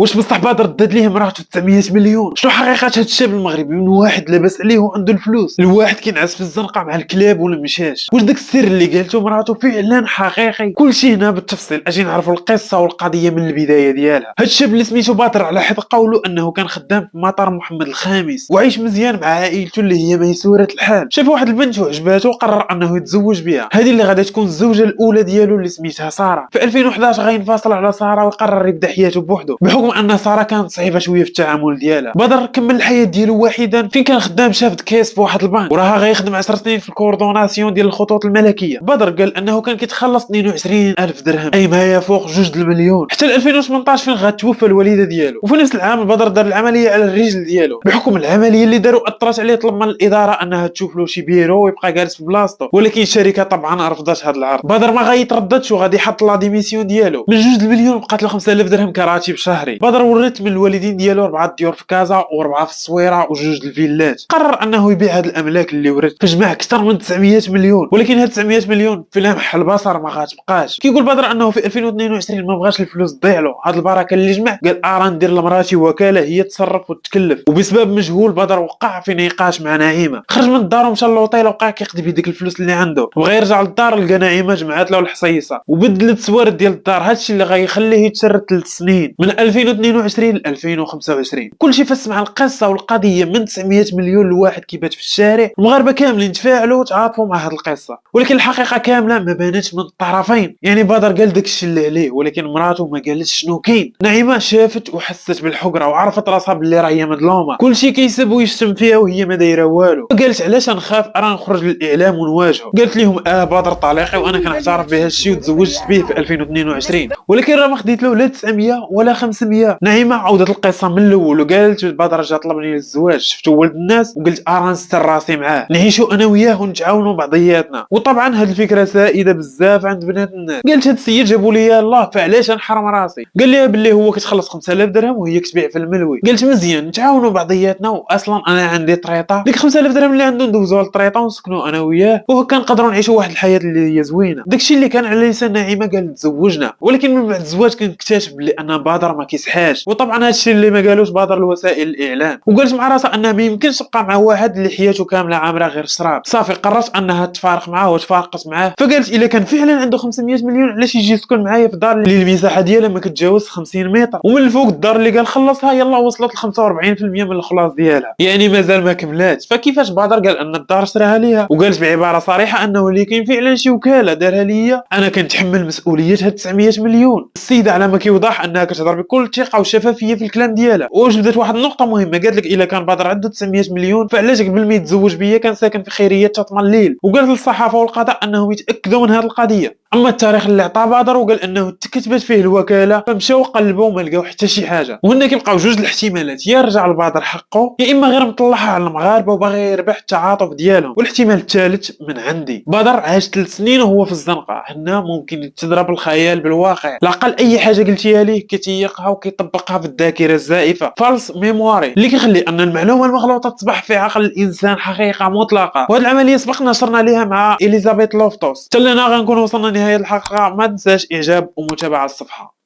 واش بصح بدر داد ليه مراته 900 مليون؟ شنو حقيقه هاد الشاب المغربي من واحد لاباس عليه وعنده الفلوس لواحد كينعس في الزنقه مع الكلاب ولا مشاش؟ واش داك السر اللي قالته مراته فعلا حقيقي؟ كلشي هنا بالتفصيل اجي نعرفوا القصه والقضيه من البدايه ديالها. هاد الشاب اللي سميتو بدر على حد قوله انه كان خدام في مطار محمد الخامس وعايش مزيان مع عائلته اللي هي ميسوره الحال. شاف واحد البنت وعجباتو وقرر انه يتزوج بها. هذه اللي غادي تكون الزوجه الاولى ديالو اللي سميتها ساره. في 2011 غينفصل على ساره ويقرر يبدا حياته بوحده بحكم ان ساره كانت صعيبه شويه في التعامل ديالها. بدر كمل الحياه ديالو وحيدا فين كان خدام شاف كيس في واحد البنك وراها غيخدم 10 سنين في الكوردوناسيون ديال الخطوط الملكيه. بدر قال انه كان كيتخلص 22 الف درهم اي ما يفوق 2 المليون حتى 2018 فين غتوفى الوالده ديالو. وفي نفس العام بدر دار العمليه على الرجل ديالو بحكم العمليه اللي داروا اثرت عليه. طلب من الاداره انها تشوف له شي بيرو ويبقى جالس في بلاصتو ولكن الشركه طبعا رفضت هذا العرض. بدر ما غيترددش وغادي يحط لا ديميسيون ديالو. من 2 المليون بقات له 5000 درهم كراتب شهري. بدر ورث من الوالدين ديالو 4 ديور في كازا و4 في الصويره و2 الفيلات. قرر انه يبيع هاد الاملاك اللي ورث فجمع اكثر من 900 مليون ولكن هاد 900 مليون في لمح البصر ما غاتبقاش. كيقول بدر انه في 2022 ما بغاش الفلوس تضيع له. هاد البركه اللي جمع قال ندير لمراتي وكاله هي تصرف وتكلف. وبسبب مجهول بدر وقع في نقاش مع نعيمه. خرج من الدار ومشى للوطيل وبقى كيقضي بديك الفلوس اللي عنده. بغى يرجع للدار لقى نعيمه جمعات له الحصيصه وبدلت السوارد ديال الدار. هادشي اللي غيخليه يتشرد 3 سنين من 2022 ل 2025. كلشي فاس مع القصه والقضيه من 900 مليون لواحد كيبات في الشارع. المغاربه كاملين تفاعلوا وتعاطفوا مع هاد القصه ولكن الحقيقه كامله ما بانتش من الطرفين. يعني بدر قال داكشي اللي عليه ولكن مراته ما قالتش شنو كاين. نعيمه شافت وحست بالحقره وعرفت راسها باللي راهي مظلومه. كلشي كيسب ويشتم فيها وهي ما دايره والو. قالت علاش نخاف راه نخرج للاعلام ونواجهه. قالت لهم بدر طليقي وانا كنعترف بهذا الشيء وتزوجت به في 2022 ولكن راه ما خديت له لا 900 ولا 500. نعيمه عاودت القصه من الاول وقالت بدر جا طلبني للزواج شفتو ولد الناس وقلت نستر راسي معاه نعيشوا انا وياه ونتعاونوا بعضياتنا. وطبعا هذه الفكره سائده بزاف عند بنات الناس. قالت هذا السيد جابوا لي الله فعلاش نحرم راسي. قال لها باللي هو كتخلص 5000 درهم وهي كتبيع في الملوي. قالت مزيان نتعاونوا بعضياتنا واصلا انا عندي طريطه ديك 5000 درهم اللي عنده ندوزوها للطريطه ونسكنوا انا وياه وهكا نقدروا نعيشوا واحد الحياه اللي هي زوينه. داكشي اللي كان على لسان نعيمه قال تزوجنا. ولكن من بعد الزواج كنكتشف بلي ان بدر ما كيصحاش. وطبعا هادشي اللي ما قالوش بدر لوسائل الاعلام. وقالت مع راسها انها ما يمكنش تبقى مع واحد اللي حياته كامله عامره غير الشراب. صافي قررت انها تفارق معاه وتفارقت معاه. فقالت الا كان فعلا عنده 500 مليون علاش يجي يسكن معايا في دار اللي المساحه ديالها ما كتجاوز 50 متر ومن الفوق الدار اللي قال خلصها يلا وصلت ل 45% من الخلاص ديالها. يعني مازال ما كملاتش. فكيفاش بدر قال ان الدار شراها ليها وقالت بعباره صريحه انه اللي كاين فعلا شي وكاله دارها ليا انا كنتحمل مسؤوليه هاد 900 مليون. السيده على ما كيوضح انها كتهضر بكل ثقه وشفافيه في الكلام ديالها. وجبدت واحد النقطه مهمه قالت لك الا كان بدر عنده 900 مليون فعلاش قبل ما يتزوج بيا كان ساكن في خيريه تطمن الليل. وقالت للصحافه والقضاء انهم يتاكدوا من هذه القضيه. اما التاريخ اللي عطاه بدر وقال انه تكتبت فيه الوكاله فمشاو قلبوا وما لقاو حتى شي حاجه. وهنا كيبقاو جوج الاحتمالات يا رجع لبدر حقه يا اما غير مطلعها على المغاربه وباغي يربح التعاطف ديالهم. والاحتمال الثالث من عندي بدر عاش 3 سنين وهو في الزنقه. هنا ممكن تضرب الخيال بالواقع. العقل اي حاجه قلتيها ليه كيتيقها وكيطبقها في الذاكره الزائفه فالس ميمواري اللي كيخلي ان المعلومه المغلوطه تصبح في عقل الانسان حقيقه مطلقه. وهذه العمليه سبق نشرنا ليها مع اليزابيث لوفتوس. حتى لنا غنكون وصلنا نهاية الحلقة. ما تنساش إعجاب ومتابعة الصفحة.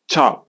تشاو.